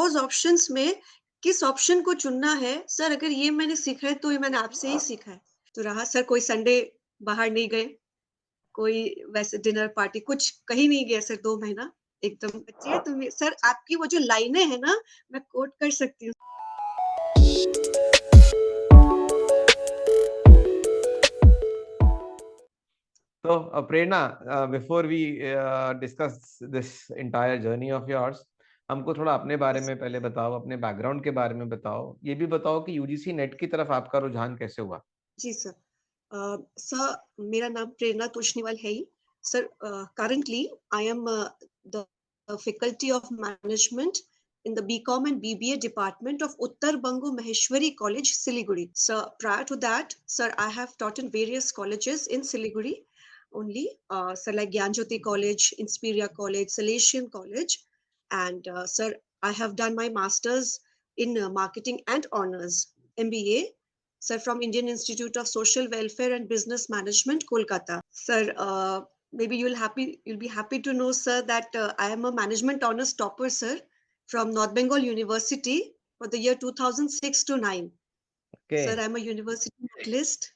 रोज options में किस option को चुनना है सर, अगर ये मैंने सीखा है तो ये मैंने आपसे ही सीखा है। तो रहा सर, कोई संडे बाहर नहीं गए, कोई वैसे डिनर पार्टी कुछ कहीं नहीं गया सर 2 महीना एकदम बच्चे हैं। तो सर आपकी वो जो लाइनें हैं ना, मैं कोट कर सकती हूँ। तो Prerna, before we discuss this entire journey of yours, हमको थोड़ा अपने बारे में पहले बताओ, अपने बैकग्राउंड के बारे में बताओ, ये भी बताओ कि यूजीसी नेट की तरफ आपका रुझान कैसे हुआ। जी सर। सर, मेरा नाम प्रेरणा तोष्णीवाल है ही। Sir, currently I am the faculty of management in the BCom and BBA department of Uttar Bango Maheshwari College, Siliguri. So prior to that, sir, I have taught in various colleges in Siliguri only. Sir, like Gyanjyoti College, Inspiria College, Salesian College, and sir, I have done my masters in marketing and honors MBA. Sir, from Indian Institute of Social Welfare and Business Management, Kolkata. Sir, maybe you'll be happy to know, sir, that I am a management honors topper, sir, from North Bengal University for the year 2006 to 9. Okay. Sir, I'm a university medalist.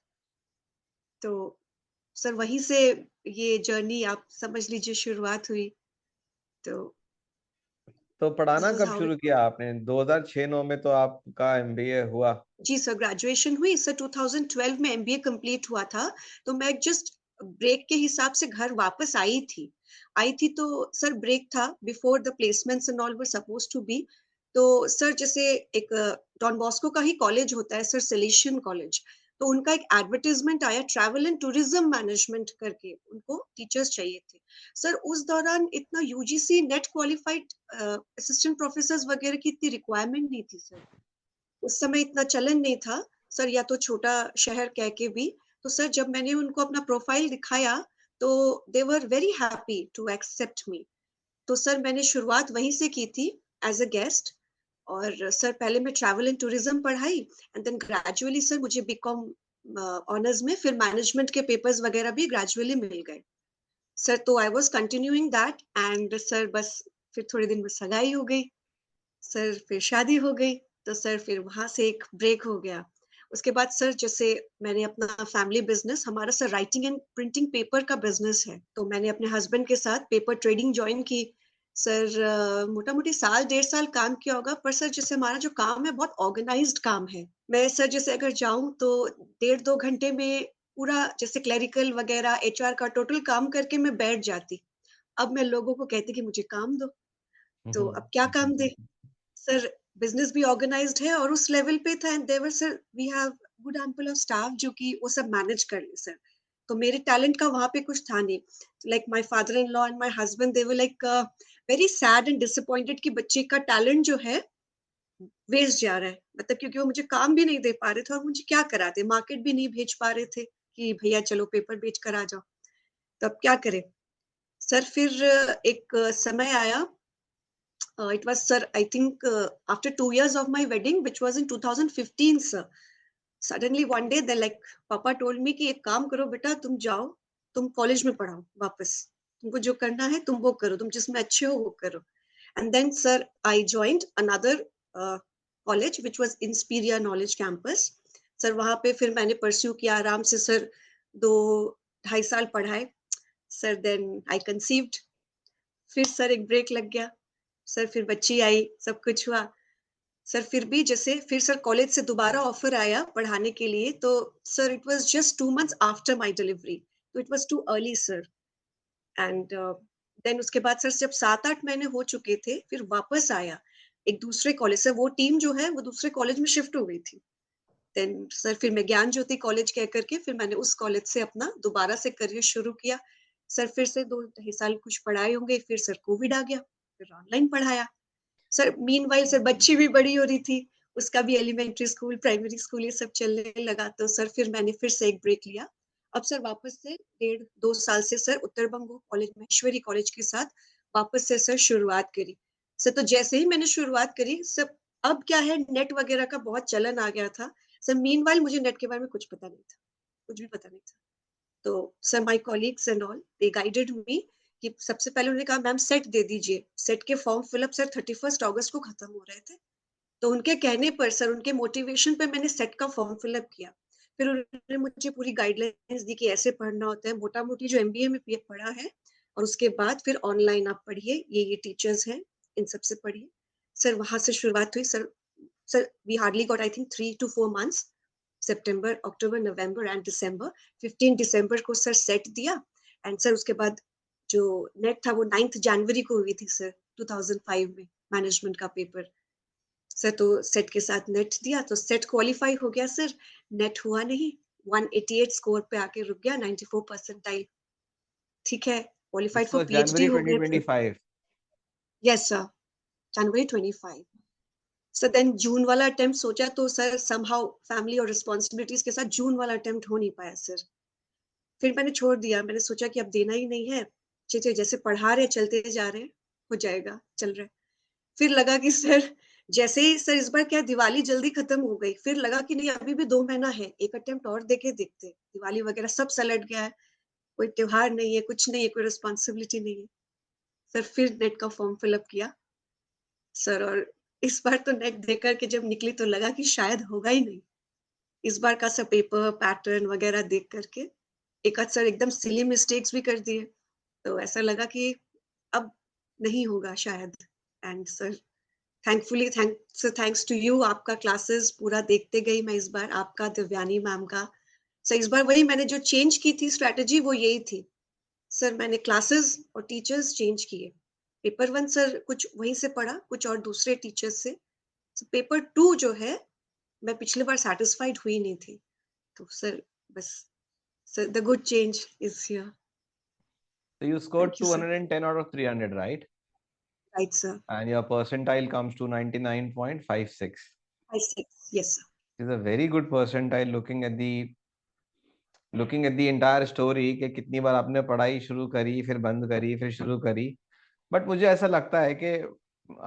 तो sir वहीं से ये journey आप समझ लीजिए शुरुआत हुई। तो पढ़ाना दिस वाज कब हाउ शुरू इट। किया आपने? 2006-9 में तो आपका एमबीए हुआ। जी सर, ग्रेजुएशन हुई सर 2012 में, एमबीए कंप्लीट हुआ था। तो मैं जस्ट ब्रेक के हिसाब से घर वापस आई थी तो सर ब्रेक था before the placements and all were suppose to be. तो सर जैसे एक डॉन बॉस्को का ही कॉलेज होता है सर, सेलेशियन कॉलेज, तो उनका एक एडवर्टाइजमेंट आया ट्रैवल एंड टूरिज्म मैनेजमेंट करके, उनको टीचर्स चाहिए थे। सर उस दौरान इतना UGC net qualified assistant professor वगैरह की इतनी रिक्वायरमेंट नहीं थी सर, उस समय इतना चलन नहीं था सर, या तो छोटा शहर कह के भी। तो सर जब मैंने उनको अपना प्रोफाइल दिखाया तो they were very happy to accept me. तो सर मैंने शुरुआत वहीं से की थी एज अ गेस्ट। और सर पहले मैं ट्रैवल एंड टूरिज्म पढ़ाई एंड देन ग्रेजुअली सर मुझे बीकॉम ऑनर्स में फिर मैनेजमेंट के पेपर्स वगैरह भी ग्रेजुअली मिल गए सर। तो I was continuing that and sir बस फिर थोड़े दिन में सगाई हो गई सर, फिर शादी हो गई। तो सर फिर वहां से एक ब्रेक हो गया। उसके बाद सर जैसे मैंने अपना फैमिली बिजनेस, हमारा sir writing and printing paper का बिजनेस है, तो मैंने अपने हस्बैंड के साथ पेपर ट्रेडिंग ज्वाइन की सर। मोटा मोटी साल 1.5 साल काम किया होगा। पर सर जैसे हमारा जो काम है बहुत ऑर्गेनाइज्ड काम है। मैं सर जैसे अगर जाऊं तो 1.5-2 घंटे में पूरा जैसे क्लरिकल वगैरह एचआर का टोटल काम करके मैं बैठ जाती। अब मैं लोगों को कहती कि मुझे काम दो, तो अब क्या काम दे सर। बिजनेस भी ऑर्गेनाइज्ड है और उस लेवल पे था and there were sir we have good ample of staff जो कि वो सब मैनेज कर ले सर। तो मेरे टैलेंट का वहां पे कुछ था नहीं। Like my father in law and my husband they were like very sad and disappointed कि बच्चे का टैलेंट जो है वेस्ट जा रहा है, मतलब क्योंकि वो मुझे काम भी नहीं दे पा रहे थे और मुझे क्या कराते, मार्केट भी नहीं भेज पा रहे थे कि भैया चलो पेपर बेच कर आ जाओ। तो अब क्या करें सर। फिर एक समय आया, it was sir I think after 2 years of my wedding which was in 2015 sir, suddenly one day they like papa told me कि एक काम करो बेटा, तुम जाओ, तुम कॉलेज में पढ़ाओ वापस, तुमको जो करना है तुम वो करो, तुम जिसमें अच्छे हो वो करो। And then sir I joined another college which was Inspiria Knowledge Campus। Sir वहां पे फिर मैंने परस्यू किया आराम से सर, 2-2.5 साल पढ़ाए सर। देन आई कंसीव्ड, फिर सर एक ब्रेक लग गया सर, फिर बच्ची आई, सब कुछ हुआ सर। फिर भी जैसे फिर सर कॉलेज से दोबारा ऑफर आया पढ़ाने के लिए, तो sir it was just 2 months after my delivery, तो it was too early sir. And then उसके बाद सर जब 7-8 महीने हो चुके थे फिर वापस आया एक दूसरे कॉलेज से, वो टीम जो है वो दूसरे कॉलेज में शिफ्ट हो गई थी। देन सर फिर मैं ज्ञान ज्योति कॉलेज कह करके फिर मैंने उस कॉलेज से अपना दोबारा से करियर शुरू किया सर। फिर से 2-2.5 साल कुछ पढ़ाए होंगे, फिर सर कोविड आ गया, फिर ऑनलाइन पढ़ाया सर। मीनवाइल सर बच्ची भी बड़ी हो रही थी, उसका भी एलिमेंट्री स्कूल प्राइमरी स्कूल ये सब चलने लगा, तो सर फिर मैंने फिर से एक ब्रेक लिया। अब सर वापस से 1.5-2 साल से सर उत्तर बंगो कॉलेज महेश्वरी कॉलेज के साथ वापस से सर शुरुआत करी सर। तो जैसे ही मैंने शुरुआत करी सब, अब क्या है नेट वगैरह का बहुत चलन आ गया था सर। मीनवाइल मुझे नेट के बारे में कुछ पता नहीं था, कुछ भी पता नहीं था। तो sir my colleagues and all they guided मी कि सबसे पहले उन्होंने कहा मैम सेट दे दीजिए, सेट के फॉर्म फिलअप सर 31 अगस्त को खत्म हो रहे थे, तो उनके कहने पर सर, उनके मोटिवेशन पे मैंने सेट का फॉर्म फिलअप किया। फिर उन्होंने मुझे पूरी गाइडलाइंस दी कि ऐसे पढ़ना होता है, मोटा मोटी जो एमबीए में पढ़ा है, और उसके बाद फिर ऑनलाइन आप पढ़िए, ये टीचर्स हैं, इन सबसे पढ़िए। सर वहां से शुरुआत हुई sir. Sir we hardly got I think 3 to 4 months, September, October, November and December. 15 दिसंबर को सर सेट दिया, एंड सर उसके बाद जो नेट था वो 9 जनवरी को हुई थी सर, 2005 में, मैनेजमेंट का पेपर। सर तो सेट के साथ नेट दिया तो सेट क्वालिफाई हो गया सर, नेट हुआ नहीं, 188 स्कोर पे आके रुक गया, 94 परसेंटाइल। ठीक है, qualified this for was PhD जनवरी हो गए थे। 2025। Yes sir, January 25। Sir then जून वाला अटेम्प्ट सोचा तो सर समहाउ फैमिली और रिस्पॉन्सिबिलिटीज के साथ जून वाला अटेम्प्ट हो नहीं पाया सर। फिर मैंने छोड़ दिया, मैंने सोचा कि अब देना ही नहीं है, चलिए जैसे पढ़ा रहे चलते जा रहे हैं, हो जाएगा, चल रहा है। फिर लगा कि सर, जैसे ही सर इस बार क्या दिवाली जल्दी खत्म हो गई, फिर लगा कि नहीं अभी भी 2 महीना है, एक अटेम्प्ट और देके देखते, दिवाली वगैरह सब सलट गया है, कोई त्योहार नहीं है, कुछ नहीं है, कोई रिस्पॉन्सिबिलिटी नहीं है। सर फिर नेट का फॉर्म फिलअप किया सर, और इस बार तो नेट देकर के जब निकली तो लगा कि शायद होगा ही नहीं। इस बार का सब पेपर पैटर्न वगैरह देख करके एक आध सर एकदम सिली मिस्टेक्स भी कर दिए, तो ऐसा लगा कि अब नहीं होगा शायद। And sir thankfully thanks to you, आपका क्लासेस पूरा देखते गई मैं इस बार, आपका, दिव्यानी मैम का। सर इस बार वही मैंने जो चेंज की थी स्ट्रेटेजी, वो यही थी सर, मैंने क्लासेस और टीचर्स चेंज किए। पेपर 1 सर कुछ वहीं से पढ़ा, कुछ और दूसरे टीचर्स से। पेपर 2 जो है, मैं पिछली बार सेटिस्फाइड हुई नहीं थी, तो सर बस, sir the good change is here. So you scored thank you sir. 210 out of 300, right? Right sir. And your percentile comes to 99.56. I 6, yes sir. Is a very good percentile looking at the entire story कि कितनी बार आपने पढ़ाई शुरू करी, फिर बंद करी, फिर शुरू करी। बट मुझे ऐसा लगता है कि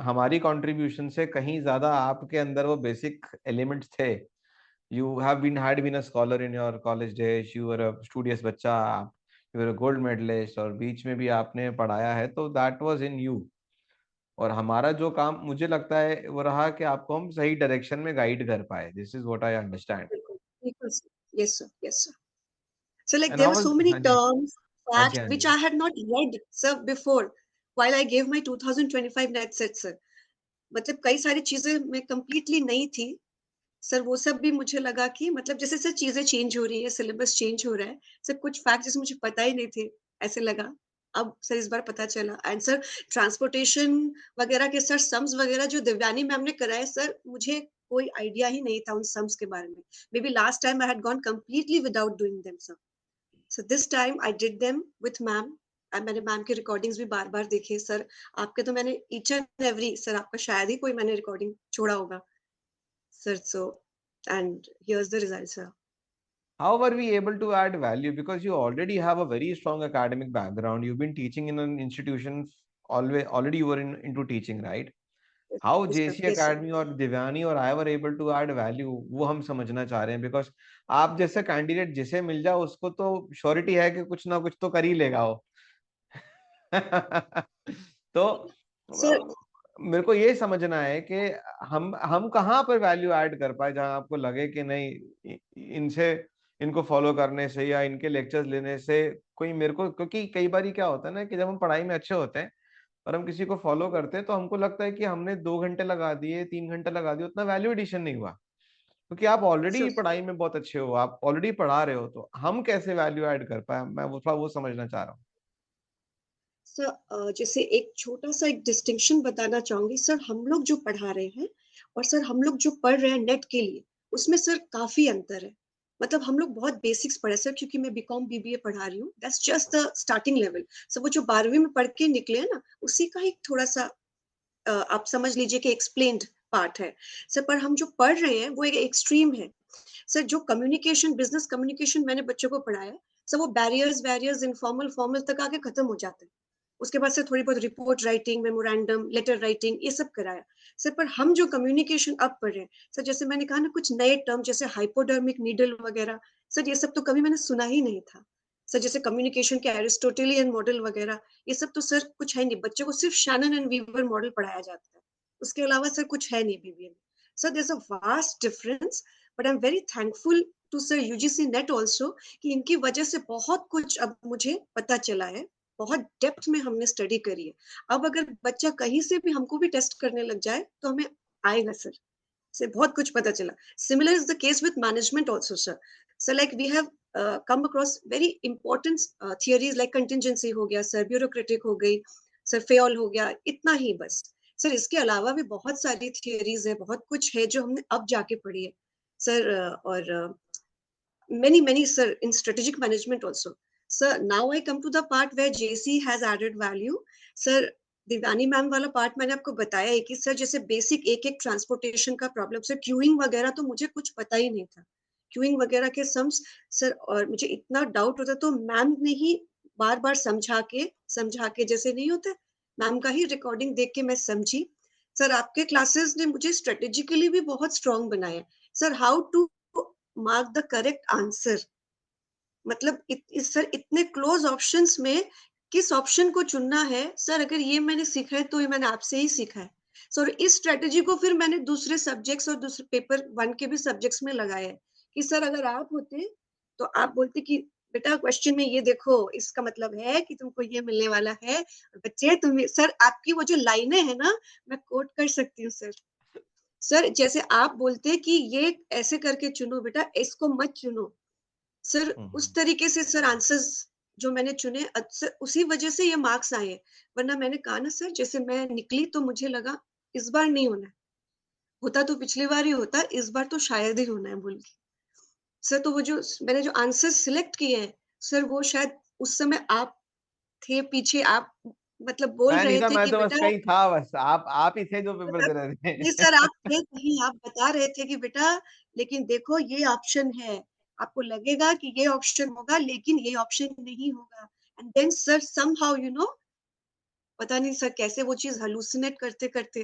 हमारी कंट्रीब्यूशन से कहीं ज्यादा आपके अंदर वो बेसिक एलिमेंट्स थे। You have been had been a scholar in your college days, you were a studious बच्चा, you were a gold medallist, और बीच में भी आपने पढ़ाया है, तो दैट वाज इन यू। और हमारा जो काम मुझे लगता है वो रहा कि आपको हम सही डायरेक्शन में गाइड कर पाए। This is what I understand. बिल्कुल, बिल्कुल sir. Yes sir, yes sir. So like and there how were was, so many हाँ जी, terms, हाँ जी, facts हाँ which ji. I had not read sir before while I gave my 2025 net set sir. मतलब कई सारी चीजें मैं completely नई थी सर, वो सब भी मुझे लगा कि मतलब जैसे सर चीजें चेंज हो रही है, सिलेबस चेंज हो रहा है, सर कुछ फैक्ट जैसे मुझे पता ही नहीं थे, ऐसे लगा। अब सर इस बार पता चला। एंड सर ट्रांसपोर्टेशन वगैरह के सर सम्स वगैरह जो दिव्यानी मैम ने कराए सर, मुझे कोई आइडिया ही नहीं था उन सम्स के बारे में। May be last time I had gone completely without doing them sir. So this time I did them with ma'am, and मैंने मैम की रिकॉर्डिंग्स भी बार बार देखे सर। आपके तो मैंने ईच एंड एवरी, सर आपका शायद ही कोई मैंने रिकॉर्डिंग छोड़ा होगा sir. So and here's the result sir. How were we able to add value? Because you already have a very strong academic background. You've been teaching in an institution, already you were into teaching, right? How JC yes sir. Academy or Divyani or I were able to add value, वो हम समझना चाह रहे हैं। Because आप जैसे candidate जिसे मिल जाए उसको तो श्योरिटी है कि कुछ ना कुछ तो कर ही लेगा वो। तो सर मेरे को ये समझना है कि हम कहाँ पर वैल्यू ऐड कर पाए जहां आपको लगे कि नहीं, इनसे, इनको फॉलो करने से या इनके लेक्चर्स लेने से कोई मेरे को, क्योंकि कई बार क्या होता है ना कि जब हम पढ़ाई में अच्छे होते हैं और हम किसी को फॉलो करते हैं तो हमको लगता है कि हमने 2 घंटे लगा दिए, 3 घंटे लगा दिए, उतना वैल्यू एडिशन नहीं हुआ, क्योंकि आप ऑलरेडी सर पढ़ाई में बहुत अच्छे हो, आप ऑलरेडी पढ़ा रहे हो। तो हम कैसे वैल्यू ऐड कर पाए, मैं वो थोड़ा वो समझना चाह रहा हूँ। सर जैसे एक छोटा सा एक डिस्टिंक्शन बताना चाहूंगी सर, हम लोग जो पढ़ा रहे हैं और सर हम लोग जो पढ़ रहे हैं नेट के लिए, उसमें सर काफी अंतर है। मतलब हम लोग बहुत बेसिक्स पढ़े सर, क्योंकि मैं बीकॉम बीबीए पढ़ा रही हूँ, that's just the starting level. Sir वो जो 12वीं में पढ़ के निकले हैं ना, उसी का एक थोड़ा सा आप समझ लीजिए कि एक्सप्लेन्ड पार्ट है सर। पर हम जो पढ़ रहे हैं वो एक एक्सट्रीम है सर। जो कम्युनिकेशन, बिजनेस कम्युनिकेशन मैंने बच्चों को पढ़ाया सर, वो बैरियर्स वैरियर्स इनफॉर्मल फॉर्मल तक आके खत्म हो जाते हैं। उसके बाद से थोड़ी बहुत report writing, memorandum, letter writing, ये सब कराया सर। पर हम जो कम्युनिकेशन अब पढ़ रहे हैं सर, जैसे मैंने कहा ना, कुछ नए टर्म जैसे हाइपोडर्मिक नीडल वगैरह, सर ये सब तो कभी मैंने सुना ही नहीं था। सर जैसे कम्युनिकेशन के एरिस्टोटेलियन मॉडल वगैरह, ये सब तो सर कुछ है नहीं, बच्चों को सिर्फ शैनन एंड वीवर मॉडल पढ़ाया जाता है, उसके अलावा सर कुछ है नहीं बीबीए में। Sir there is a vast difference, but I am very thankful to sir UGC NET also, कि इनकी वजह से बहुत कुछ अब मुझे पता चला है, बहुत डेप्थ में हमने स्टडी करी है। अब अगर बच्चा कहीं से भी हमको भी टेस्ट करने लग जाए तो हमें आएगा सर, से बहुत कुछ पता चला। Similar is the case with management also, sir. So like we have come across very important theories like contingency हो गया सर, bureaucratic हो गई सर, फेल हो गया, इतना ही बस। सर इसके अलावा भी बहुत सारी थियोरीज है, बहुत कुछ है जो हमने अब जाके पढ़ी है सर। और many many sir in strategic management also. Sir, now I come to the part where JC has added value. Sir, Diwani ma'am वाला पार्ट मैंने आपको बताया है कि सर जैसे बेसिक एक एक ट्रांसपोर्टेशन का प्रॉब्लम, सर क्यूइंग वगैरह तो मुझे कुछ पता ही नहीं था, क्यूइंग वगैरह के सम्स सर, और मुझे इतना डाउट होता तो मैम ने ही बार बार समझा के जैसे नहीं होता, मैम का ही रिकॉर्डिंग देख के मैं समझी। सर आपके क्लासेस ने मुझे स्ट्रेटेजिकली भी बहुत स्ट्रांग बनाया sir, how to mark the correct answer, मतलब सर इतने क्लोज ऑप्शंस में किस ऑप्शन को चुनना है सर, अगर ये मैंने सीखा है तो ये मैंने आपसे ही सीखा है सर। इस स्ट्रेटेजी को फिर मैंने दूसरे सब्जेक्ट्स और दूसरे पेपर 1 के भी सब्जेक्ट्स में लगाया है कि सर अगर आप होते तो आप बोलते कि बेटा क्वेश्चन में ये देखो, इसका मतलब है कि तुमको ये मिलने वाला है, और बच्चे तुम सर आपकी वो जो लाइनें है ना, मैं कोट कर सकती हूँ सर। सर जैसे आप बोलते कि ये ऐसे करके चुनो बेटा, इसको मत चुनो सर, उस तरीके से सर आंसर्स जो मैंने चुने, सर उसी वजह से ये मार्क्स आए हैं। वरना मैंने कहा ना सर, जैसे मैं निकली तो मुझे लगा इस बार नहीं होना है, होता तो पिछली बार ही होता, इस बार तो शायद ही होना है बोल के सर। तो वो जो मैंने जो आंसर सिलेक्ट किए हैं सर, वो शायद उस समय आप थे पीछे, आप मतलब बोल मैं नहीं रहे था, थे मैं कि तो बस बेटा, कहीं था, बस आप ही थे जो पेपर मतलब दे रहे नहीं थे। सर आप थे कहीं, आप बता रहे थे कि बेटा लेकिन देखो ये ऑप्शन है, आपको लगेगा कि ये ऑप्शन होगा लेकिन ये ऑप्शन नहीं होगा, and then sir somehow you know, पता नहीं सर कैसे वो चीज हलुसिनेट करते करते,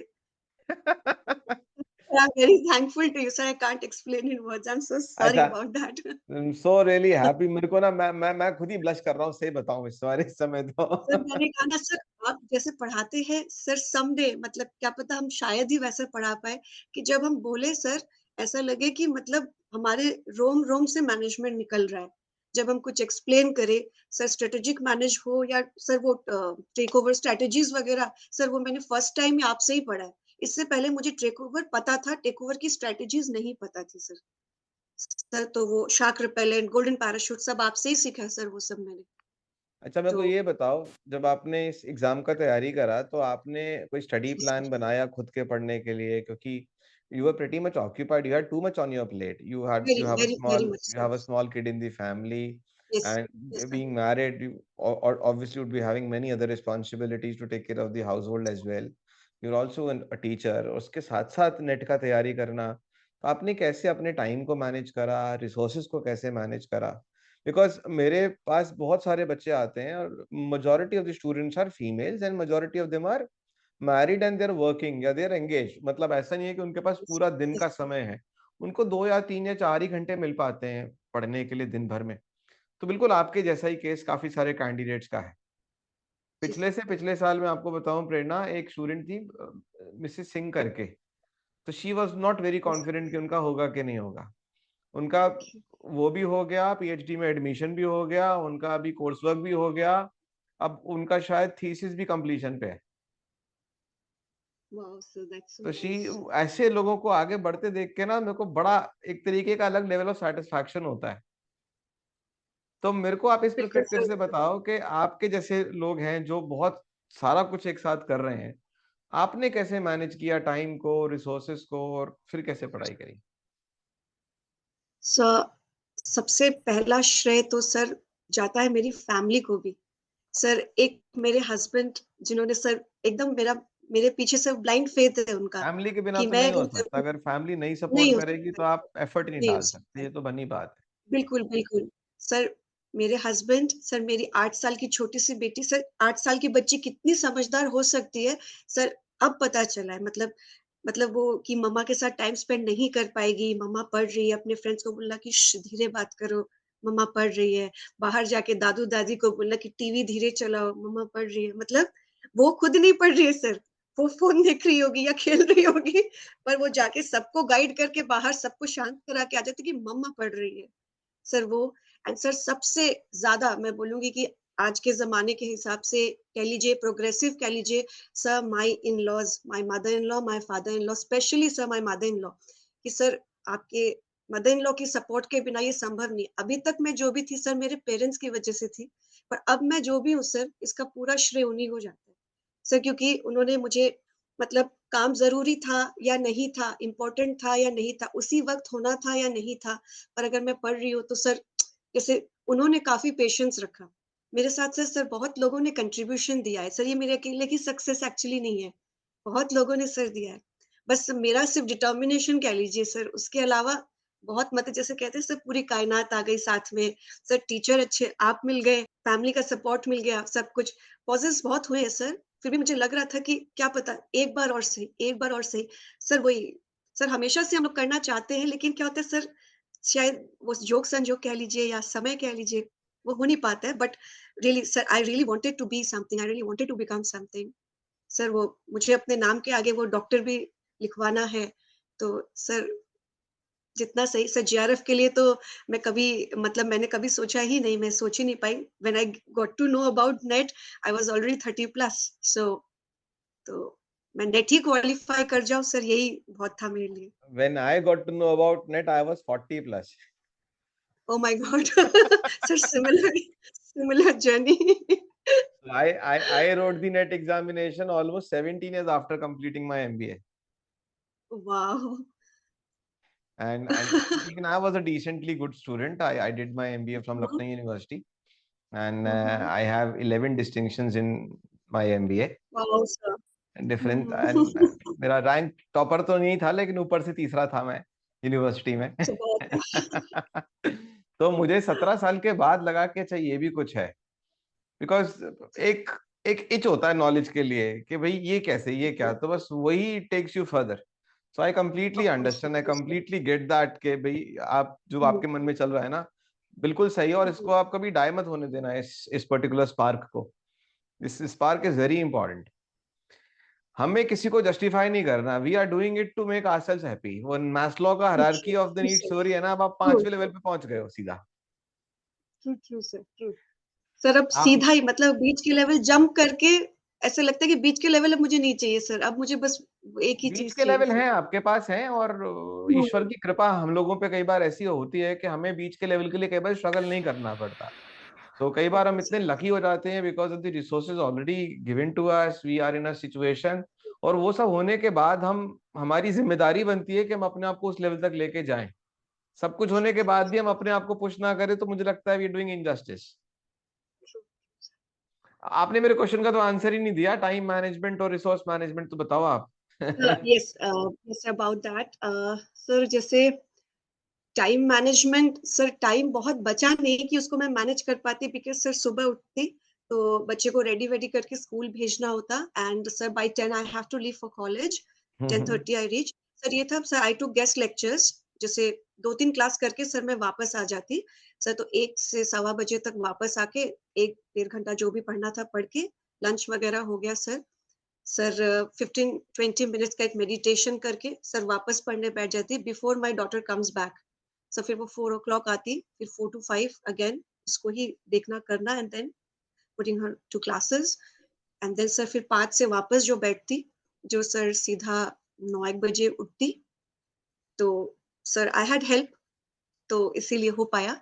I am very thankful to you sir, I can't explain in words, I am so sorry अच्छा, about that. So really happy. मेरे को ना, मैं खुद ही ब्लश कर रहा हूँ, सही बताऊं इस समय तो। सर मैंने कहा ना सर, आप जैसे पढ़ाते हैं सर, समडे मतलब क्या पता हम शायद ही वैसा पढ़ा पाए कि जब हम बोले सर, ऐसा लगे कि मतलब हमारे रोम रोम से मैनेजमेंट निकल रहा है। जब हम कुछ एक्सप्लेन करें सर, स्ट्रेटेजिक मैनेज हो या सर वो टेक ओवर स्ट्रेटेजीज वगैरह, सर वो मैंने फर्स्ट टाइम ही आपसे ही पढ़ा है। इससे पहले मुझे टेक ओवर पता था, टेक ओवर की स्ट्रेटेजीज नहीं पता थी सर। सर तो वो शार्क रिपेलेंट, गोल्डन पैराशूट सब आपसे ही सीखा है सर, वो सब मैंने अच्छा, मेरे तो। को ये बताओ, जब आपने इस एग्जाम का तैयारी करा तो आपने कोई स्टडी जी प्लान सर, बनाया खुद के पढ़ने के लिए? क्योंकि you were pretty much occupied, you had too much on your plate, very very very much you sir. have a small kid in the family, Yes, yes, and sir. being married, you or obviously would be having many other responsibilities to take care of the household as well. You're also a teacher, और उसके साथ साथ net का तैयारी करना, तो आपने कैसे अपने टाइम को मैनेज करा, रिसोर्सेज को कैसे मैनेज करा? बिकॉज मेरे पास बहुत सारे बच्चे आते हैं और majority of the students are females and majority of them are married and they're working या they're engaged। मतलब ऐसा नहीं है कि उनके पास Yes, पूरा दिन yes, का समय है, उनको 2 या 3 या 4 ही घंटे मिल पाते हैं पढ़ने के लिए दिन भर में। तो बिल्कुल आपके जैसा ही केस काफी सारे कैंडिडेट्स का है। जी सर। पिछले साल मैं आपको बताऊं प्रेरणा, एक स्टूडेंट थी मिसेस सिंह करके, तो she was not very Yes, confident कि उनका होगा कि नहीं होगा। उनका okay. वो भी हो गया, पीएचडी में एडमिशन भी हो गया, उनका अभी कोर्स वर्क भी हो गया, अब उनका शायद थीसिस भी कंप्लीशन पे है। Wow, so that's so तो शी, nice. ऐसे लोगों को आगे बढ़ते देख के ना मेरे को बड़ा एक तरीके का अलग लेवल ऑफ सेटिस्फैक्शन होता है। तो मेरे को आप इस बिल्कुल पर्सपेक्टिव सर। से बताओ कि आपके जैसे लोग हैं जो बहुत सारा कुछ एक साथ कर रहे हैं, आपने कैसे मैनेज किया टाइम को, रिसोर्सेस को, और फिर कैसे पढ़ाई करी? सर सबसे पहला श्रेय तो सर जाता है मेरी फैमिली को भी। सर एक मेरे हस्बैंड जिन्होंने सर एकदम मेरे पीछे से ब्लाइंड फेथ है उनका फैमिली के बिना कि तो मैं नहीं हो अगर सकता, अगर फैमिली नहीं नहीं सपोर्ट हो करेगी सकता, तो आप एफर्ट नहीं नहीं हो डाल सकते, सकता। ये तो बनी बात है। बिल्कुल, बिल्कुल। सर मेरे हस्बैंड, सर मेरी 8 साल की छोटी-सी बेटी, सर 8 साल की बच्ची कितनी समझदार हो सकती है, सर अब पता चला है। मतलब वो कि मम्मा के साथ टाइम स्पेंड नहीं कर पाएगी, मम्मा पढ़ रही है, अपने फ्रेंड्स को बोला कि धीरे बात करो, मम्मा पढ़ रही है, बाहर जाके दादू दादी को बोलना कि टीवी धीरे चलाओ, मम्मा पढ़ रही है। मतलब वो खुद नहीं पढ़ रही है सर, वो फोन देख रही होगी या खेल रही होगी, पर वो जाके सबको गाइड करके बाहर सबको शांत करा के आ जाती कि मम्मा पढ़ रही है। सर वो एंड सर सबसे ज्यादा मैं बोलूंगी कि आज के जमाने के हिसाब से कह लीजिए, प्रोग्रेसिव कह लीजिए, sir my in laws, my mother in law, my father in law, specially sir my mother in law, कि सर आपके मदर इन लॉ की सपोर्ट के बिना ये संभव नहीं। अभी तक मैं जो भी थी सर मेरे पेरेंट्स की वजह से थी, पर अब मैं जो भी हूँ सर इसका पूरा श्रेय उन्हीं को जाता है सर, क्योंकि उन्होंने मुझे मतलब काम जरूरी था या नहीं था, इम्पोर्टेंट था या नहीं था, उसी वक्त होना था या नहीं था, पर अगर मैं पढ़ रही हूँ तो सर जैसे उन्होंने काफी पेशेंस रखा मेरे साथ। सर सर बहुत लोगों ने कंट्रीब्यूशन दिया है सर, ये मेरे अकेले की सक्सेस एक्चुअली नहीं है, बहुत लोगों ने सर दिया है। बस मेरा सिर्फ डिटर्मिनेशन कह लीजिए सर, उसके अलावा बहुत मतलब जैसे कहते हैं सर पूरी कायनात आ गई साथ में। सर टीचर अच्छे आप मिल गए, फैमिली का सपोर्ट मिल गया, सब कुछ पॉजिटिव बहुत हुए हैं सर। फिर भी मुझे लग रहा था कि क्या पता एक बार और सही, एक बार और सही। सर वही सर हमेशा से हम लोग करना चाहते हैं, लेकिन क्या होता है सर, शायद वो जोक संजोग कह लीजिए या समय कह लीजिए, वो हो नहीं पाता है। But really sir I really wanted to be something, I really wanted to become something. Sir वो मुझे अपने नाम के आगे वो डॉक्टर भी लिखवाना है, तो सर जितना सही सर जीआरएफ के लिए तो मैं कभी मतलब मैंने कभी सोचा ही नहीं, मैं सोच ही नहीं पाई। When I got to know about NET I was already 30 plus. So तो मैं नेट ही क्वालिफाई कर जाऊं सर, यही बहुत था मेरे लिए। When I got to know about net, I was 40 plus. Oh my God sir similar similar journey I wrote the net examination almost 17 years after completing my MBA. वाह And even I was a decently good student. I did my MBA from Lucknow University, and I have 11 distinctions in my MBA. वाह sir difference and मेरा rank topper तो नहीं था, लेकिन ऊपर से तीसरा था मैं यूनिवर्सिटी में। तो मुझे 17 साल के बाद लगा कि अच्छा ये भी कुछ है, बिकॉज एक एक इच होता है नॉलेज के लिए कि भाई ये कैसे, ये क्या, तो बस वही takes you further. So I completely understand, I completely get that कि भाई आप जो आपके मन में चल रहा है ना, बिल्कुल सही है, और इसको आप कभी डाई मत होने देना, इस पर्टिकुलर स्पार्क को। This spark is very important. हमें किसी को जस्टिफाई नहीं करना, we are doing it to make ourselves happy. वो मैस्लो का हायरार्की ऑफ द नीड्स हो रही है ना, अब आप 5वें लेवल पे पहुंच गए हो सीधा। True true sir true sir. अब आप सीधा ही मतलब बीच के लेवल जंप करके ऐसा लगता है कि बीच के लेवल अब मुझे नहीं चाहिए सर, अब मुझे बस एक ही बीच चीज के चाहिए लेवल सर। हैं, आपके पास हैं, और ईश्वर की कृपा हम लोगों पे कई बार ऐसी होती है कि हमें बीच के लेवल के लिए कई बार स्ट्रगल नहीं करना पड़ता। तो कई बार हम इतने लकी हो जाते हैं because of the resources already given to us, we are in a situation, और वो सब होने के बाद हम, हमारी जिम्मेदारी बनती है कि हम अपने आप को उस लेवल तक लेके जाएं। सब कुछ होने के बाद भी हम अपने आप को पुश ना करें तो मुझे लगता है वी डूइंग इनजस्टिस। आपने मेरे क्वेश्चन का तो आंसर ही नहीं दिया, टाइम मैनेजमेंट और रिसोर्स मैनेजमेंट तो बताओ आप। Yes yes about that sir, जैसे टाइम मैनेजमेंट सर, टाइम बहुत बचा नहीं कि उसको मैं मैनेज कर पाती, बिकॉज सर सुबह उठती तो बच्चे को रेडी वेडी करके स्कूल भेजना होता, and sir by 10 I have to leave for college, 10:30 I reach. Sir ये था sir, I to guest lectures, जैसे 2-3 क्लास करके सर मैं वापस आ जाती सर, तो 1 से सवा बजे तक वापस आके 1-1.5 घंटा जो भी पढ़ना था पढ़ के लंच वगैरह हो गया सर। सर 15-20 मिनट्स का एक मेडिटेशन करके सर वापस पढ़ने बैठ जाती before my daughter comes back. So फिर वो 4 o'clock आती, फिर 4 to 5 अगेन उसको ही देखना करना, and then putting her to classes, and then sir फिर 5 से वापस जो बैठती, जो सर सीधा 9-1 बजे उठती। तो सर आई हैड हेल्प, तो इसीलिए हो पाया।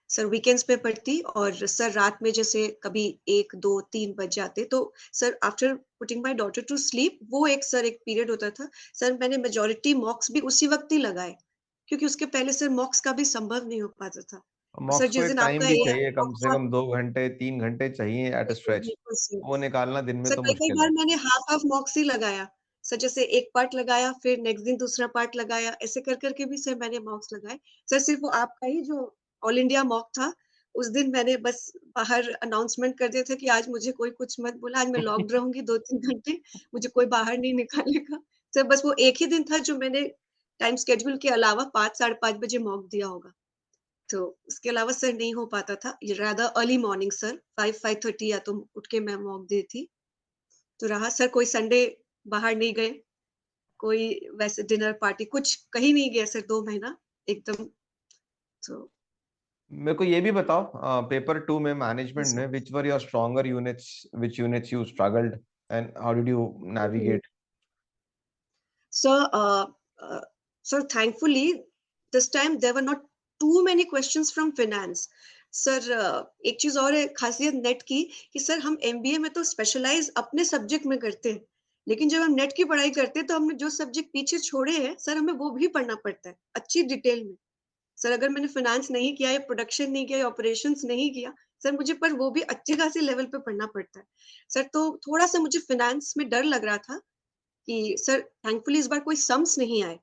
सर वीकेंड्स पे पढ़ती, और सर रात में जैसे कभी 1-2-3 बज जाते, तो sir after putting my daughter to sleep वो एक सर एक पीरियड होता था सर, मैंने मेजोरिटी मॉक्स भी उसी वक्त ही लगाए, क्योंकि उसके पहले सर मॉक्स का भी संभव नहीं हो पाता था। और सर मॉक्स को जिस एक दिन टाइम आपका भी एआई चाहिए, कम मॉक्स से था, कम 2 घंटे 3 घंटे चाहिए एट अ बिल्कुल स्ट्रेच। बिल्कुल सर। वो निकालना दिन में सर तो कई कई मुश्किल बार है। मैंने हाफ हाफ मॉक्स ही लगाया सर, जैसे एक पार्ट लगाया फिर नेक्स्ट दिन दूसरा पार्ट लगाया, ऐसे कर करके भी सर मैंने मॉक्स लगाए। सर सिर्फ वो आपका ही जो ऑल इंडिया मॉक था, उस दिन मैंने बस बाहर अनाउंसमेंट कर दिया था कि आज मुझे कोई कुछ मत बोला, आज मैं लॉक्ड रहूंगी 2-3 घंटे, मुझे कोई बाहर नहीं निकालेगा। सर बस वो एक ही दिन था जो मैंने टाइम स्केड्यूल के अलावा 5-5:30 बजे मॉक दिया होगा। तो उसके अलावा सर नहीं हो पाता था, रादर अर्ली मॉर्निंग सर, 5-5:30 या तो उठ के मैं मॉक दी थी। तो रहा सर, कोई संडे बाहर नहीं गए, कोई वैसे डिनर पार्टी कुछ कहीं नहीं गए सर 2 महीना एकदम। तो मेरे को ये भी बताओ, पेपर 2 में मैनेजमेंट सर में which were your stronger units, which units you struggled and how did you navigate? Sir, sir, thankfully, this time there were not too many questions from finance. Sir एक चीज और है खासियत net की कि sir हम MBA में तो स्पेशलाइज अपने सब्जेक्ट में करते हैं, लेकिन जब हम नेट की पढ़ाई करते हैं तो हमने जो सब्जेक्ट पीछे छोड़े हैं सर हमें वो भी पढ़ना पड़ता है अच्छी डिटेल में। सर अगर मैंने फाइनेंस नहीं किया या प्रोडक्शन नहीं किया या ऑपरेशंस नहीं किया सर मुझे पर वो भी अच्छे खासी लेवल पे पढ़ना पड़ता है। सर तो थोड़ा सा मुझे फाइनेंस में डर लग रहा था कि सर थैंकफुली इस बार कोई सम्स नहीं आए,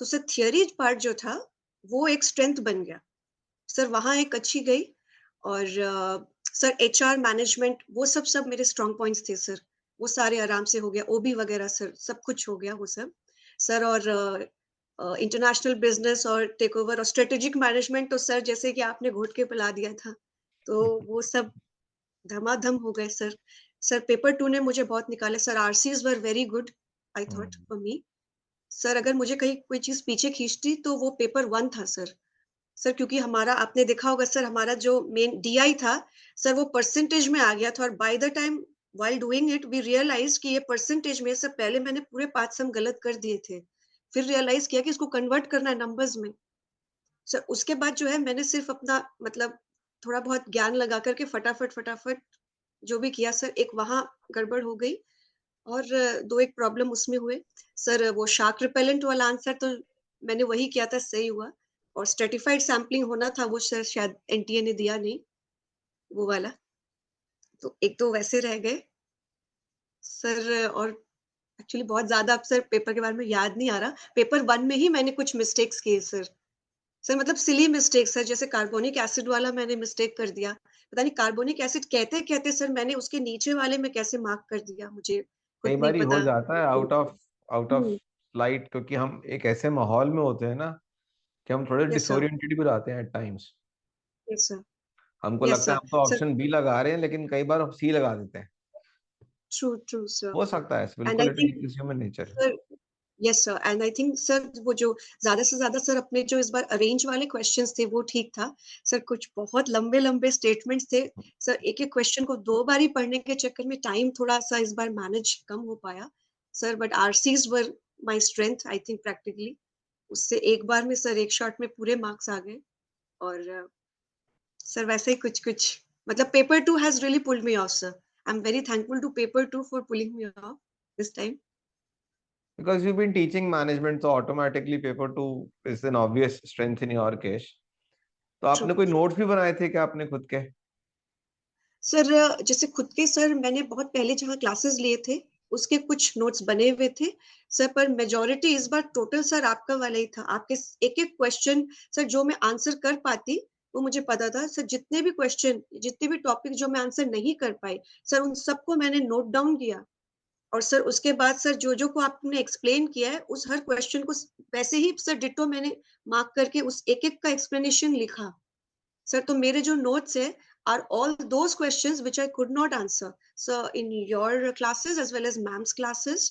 तो सर थियरी पार्ट जो था वो एक स्ट्रेंथ बन गया। सर वहाँ एक अच्छी गई और सर एचआर मैनेजमेंट वो सब मेरे स्ट्रॉन्ग पॉइंट्स थे सर, वो सारे आराम से हो गया, ओबी वगैरह सर सब कुछ हो गया वो सब। सर और इंटरनेशनल बिजनेस और टेक ओवर और स्ट्रेटेजिक मैनेजमेंट तो सर जैसे कि आपने घोट के पिला दिया था, तो वो सब धमाधम हो गए सर। सर पेपर 2 ने मुझे बहुत निकाले sir, RCs were very good I thought for me. Sir अगर मुझे कहीं कोई चीज़ पीछे खींचती तो वो पेपर 1 था सर। सर क्योंकि हमारा आपने देखा होगा सर हमारा जो मेन डीआई था, सर वो परसेंटेज में आ गया था और by the time while doing it we realised कि ये परसेंटेज में से पहले मैंने पूरे 5 सम गलत कर दिए थे। फिर रियलाइज़ किया कि इसको कन्वर्ट करना है नंबर्स में। सर उसके बाद जो है मैंने सिर्फ अपना मतलब थोड़ा बहुत ज्ञान लगा कर के फटाफट जो भी किया सर, एक वहाँ गड़बड़ हो गई और 2 एक प्रॉब्लम उसमें हुए। सर वो शार्क रिपेलेंट वाला आंसर तो मैंने वही किया था, सही हुआ और स्ट्रैटिफाइड सैंपलिंग होना था, वो सर शायद एनटीए ने दिया नहीं, वो वाला। तो एक तो वैसे रह गए सर और एक्चुअली बहुत ज़्यादा अब सर पेपर के बारे में याद नहीं आ रहा। पेपर 1 में ही मैंने कुछ मिस्टेक्स किए सर। सर मतलब सिली मिस्टेक्स सर, जैसे कार्बोनिक एसिड वाला मैंने मिस्टेक कर दिया। पता नहीं कार्बोनिक एसिड कहते-कहते सर मैंने उसके नीचे वाले में कैसे मार्क कर दिया, मुझे कई खुद नहीं बार हो पता। जाता है आउट ऑफ हुँ, लाइट, क्योंकि हम एक ऐसे माहौल में होते हैं ना कि हम थोड़े यस सर, डिसोरिएंटेड भी हो जाते हैं एट टाइम्स। यस सर, हमको यस लगता है सर। हम तो सर ऑप्शन बी लगा रहे हैं, लेकिन कई बार हम सी लगा देते हैं। ट्रू, ट्रू सर हो सकता है, एंड बिल्कुल, I it think is human nature. Sir yes sir and I think sir वो जो ज़्यादा से ज़्यादा सर अपने जो इस बार अरेंज वाले क्वेश्चंस थे वो ठीक था। सर कुछ बहुत लंबे-लंबे स्टेटमेंट्स थे। सर एक-एक क्वेश्चन को 2 बार ही पढ़ने के चक्कर में टाइम थोड़ा-सा इस बार मैनेज कम हो पाया। Sir but RCs were my strength I think practically. उससे एक बार में सर एक शॉट में पूरे मार्क्स आ गए और सर वैसे ही कुछ-कुछ मतलब paper 2 has really pulled me off sir. I am very thankful to paper 2 for pulling me off this time. Because you been teaching management, तो automatically paper 2 is an obvious strength in your case. तो true, आपने कोई true. Notes भी बनाए थे क्या आपने खुद के? सर जैसे खुद के सर मैंने बहुत पहले जहाँ क्लासेस लिए थे, उसके कुछ नोट्स बने हुए थे। सर पर मेजॉरिटी इस बार टोटल सर आपका वाला ही था। आपके एक-एक क्वेश्चन सर जो मैं आंसर कर पाती, वो मुझे पता था। सर जितने भी क्वेश्चन, जितने भी टॉपिक जो मैं आंसर नहीं कर पाई, सर उन सबको मैंने नोट डाउन किया और सर उसके बाद सर जो-जो को आपने एक्सप्लेन किया है, उस हर क्वेश्चन को वैसे ही सर डिट्टो मैंने मार्क करके उस एक-एक का एक्सप्लेनेशन लिखा। Sir, तो मेरे जो notes है are all those questions which I could not answer. So in your classes as well as ma'am's classes,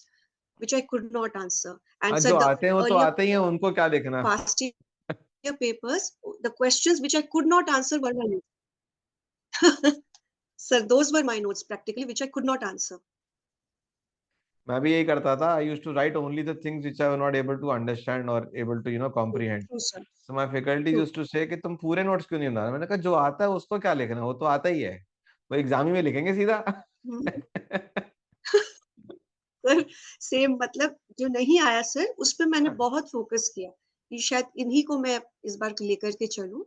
which I could not answer. And sir, जो the आते हैं वो तो earlier आते ही हैं, उनको क्या देखना। past year papers, the questions which I could not answer were my notes. Sir, those were my notes practically which I could not answer. मैं भी यही करता था। I used to write only the things which I was not able to understand और able to True, comprehend. true, sir. So my faculty True. Used to say कि तुम पूरे notes क्यों नहीं बना रहे? मैंने कहा जो आता है उसको क्या लिखना है, वो तो आता ही है, वो एग्जाम ही में लिखेंगे सीधा। Mhm. सर सेम मतलब जो नहीं आया सर उस पे मैंने बहुत फोकस किया कि शायद इन्हीं को मैं इस बार लेकर के चलूं,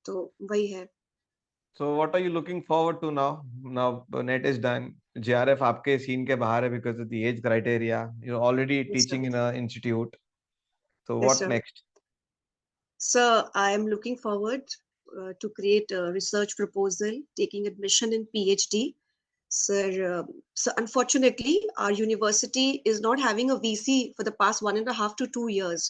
तो वही है। So what are you looking forward to now? Now NET is done, JRF आपके सीन के बाहर है because of the age criteria, you are already Yes, sir. Teaching in a institute, so Yes, what sir. next? So I am looking forward to create a research proposal taking admission in PhD. Sir, so unfortunately, our university is not having a VC for the past 1.5 to 2 years.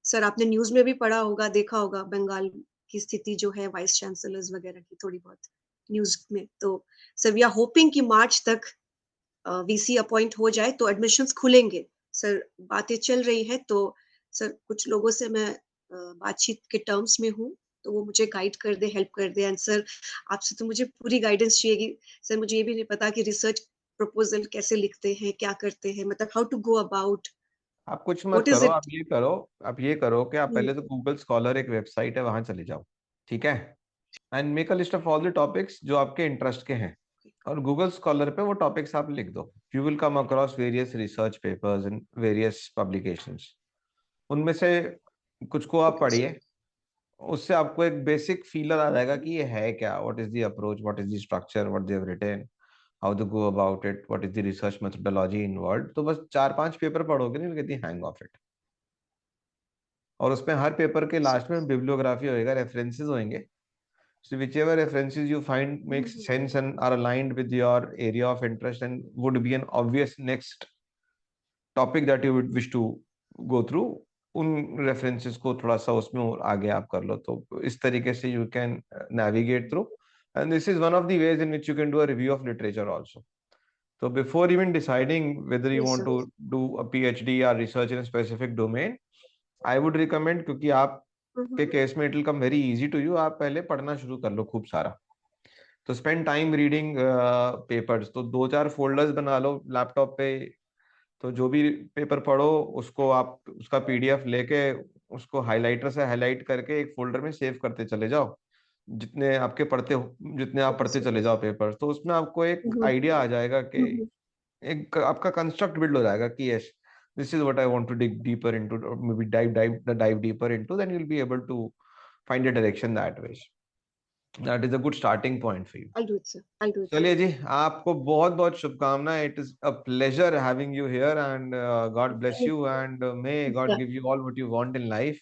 Sir, आपने news में भी पढ़ा होगा, देखा होगा बंगाल की स्थिति जो है वाइस चांसलर्स वगैरह की थोड़ी बहुत न्यूज में। तो सर वी आर होपिंग कि मार्च तक वीसी अपॉइंट हो जाए तो एडमिशंस खुलेंगे। सर बातें चल रही है, तो सर कुछ लोगों से मैं बातचीत के टर्म्स में हूँ, तो वो मुझे गाइड कर दे, हेल्प कर दे। एंड सर आपसे तो मुझे पूरी गाइडेंस चाहिए कि सर मुझे ये भी नहीं पता कि रिसर्च प्रपोजल कैसे लिखते हैं, क्या करते हैं, मतलब हाउ टू गो अबाउट, आप कुछ मत व्हाट इज करो, इट? आप ये करो कि आप पहले तो गूगल स्कॉलर एक वेबसाइट है, वहां चले जाओ, ठीक है? And make a list of all the topics जो आपके इंटरेस्ट के हैं, और गूगल स्कॉलर पे वो टॉपिक्स आप लिख दो। You will come across various research papers in various publications. उनमें से कुछ को आप ओके सर। पढ़िए, उससे आपको एक बेसिक फीलर आ जाएगा कि ये है क्या, what is the approach, what is the structure, what they have written, how to go about it, what is the research methodology involved. तो बस 4-5 पेपर पढ़ोगे नहीं, get the hang of it. और उसमें हर पेपर के लास्ट में bibliography होएगा, रेफरेंसेस होंगे। So whichever references you find makes sense and are aligned with your area of interest and would be an obvious next topic that you would wish to go through, उन references को थोड़ा सा उसमें और आगे आप कर लो, तो इस तरीके से you can navigate through. And this is one of the ways in which you can do a review of literature also. So before even deciding whether you yes want sir. to do a PhD or research in a specific domain, I would recommend, क्योंकि आप के case में it will come very easy to you, आप पहले पढ़ना शुरू कर लो खूब सारा। तो स्पेंड टाइम रीडिंग पेपर्स, तो 2-4 फोल्डर्स बना लो लैपटॉप पे। तो जो भी पेपर पढ़ो उसको आप उसका पीडीएफ लेके उसको हाइलाइटर से हाईलाइट करके एक फोल्डर में सेव करते चले जाओ। जितने आप ओके पढ़ते सर। चले जाओ पेपर, तो उसमें आपको एक आइडिया आ जाएगा कि एक आपका कंस्ट्रक्ट बिल्ड हो जाएगा कि yes, this is what I want to dig deeper into, maybe dive deeper into, then you will be able to find a direction that way. That is a good starting point for you. I'll do it, sir. I'll do it. चलिए जी, आपको बहुत बहुत शुभकामनाएं। It is a pleasure having you here and God bless Thank you and may you, God sir. Give you all what you want in life.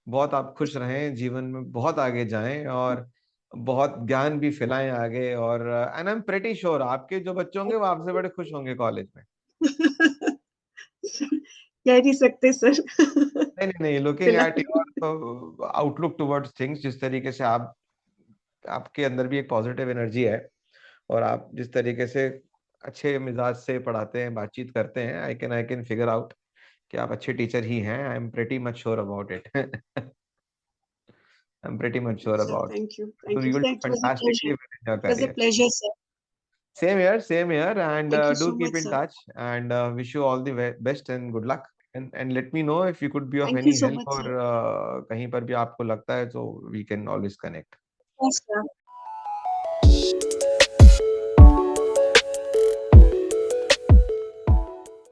बहुत आप खुश रहें, जीवन में बहुत आगे जाएं और बहुत ज्ञान भी फैलाएं आगे। और and I am pretty sure आपके जो बच्चे होंगे वो आपसे बड़े खुश होंगे कॉलेज में। कह नहीं सकते सर। नहीं नहीं नहीं, लुकिंग एट फिलहाल। योर आउटलुक टुवर्ड्स थिंग्स, जिस तरीके से आप, आपके अंदर भी एक पॉजिटिव एनर्जी है, और आप जिस तरीके से अच्छे मिजाज से पढ़ाते हैं, बातचीत करते हैं, आई कैन फिगर आउट कि आप अच्छे टीचर ही हैं। I am pretty much sure about it. I am pretty much sure Sir, about thank you. so Thank you, you will sir. do It was a fantastically pleasure. well in your It was a career. pleasure, sir. Same here, and Thank you do so keep much, in sir. touch, and wish you all the best and good luck. And let me know if you could be of Thank you any so help, much, or sir. कहीं पर भी आपको लगता है, so we can always connect. Yes, sir.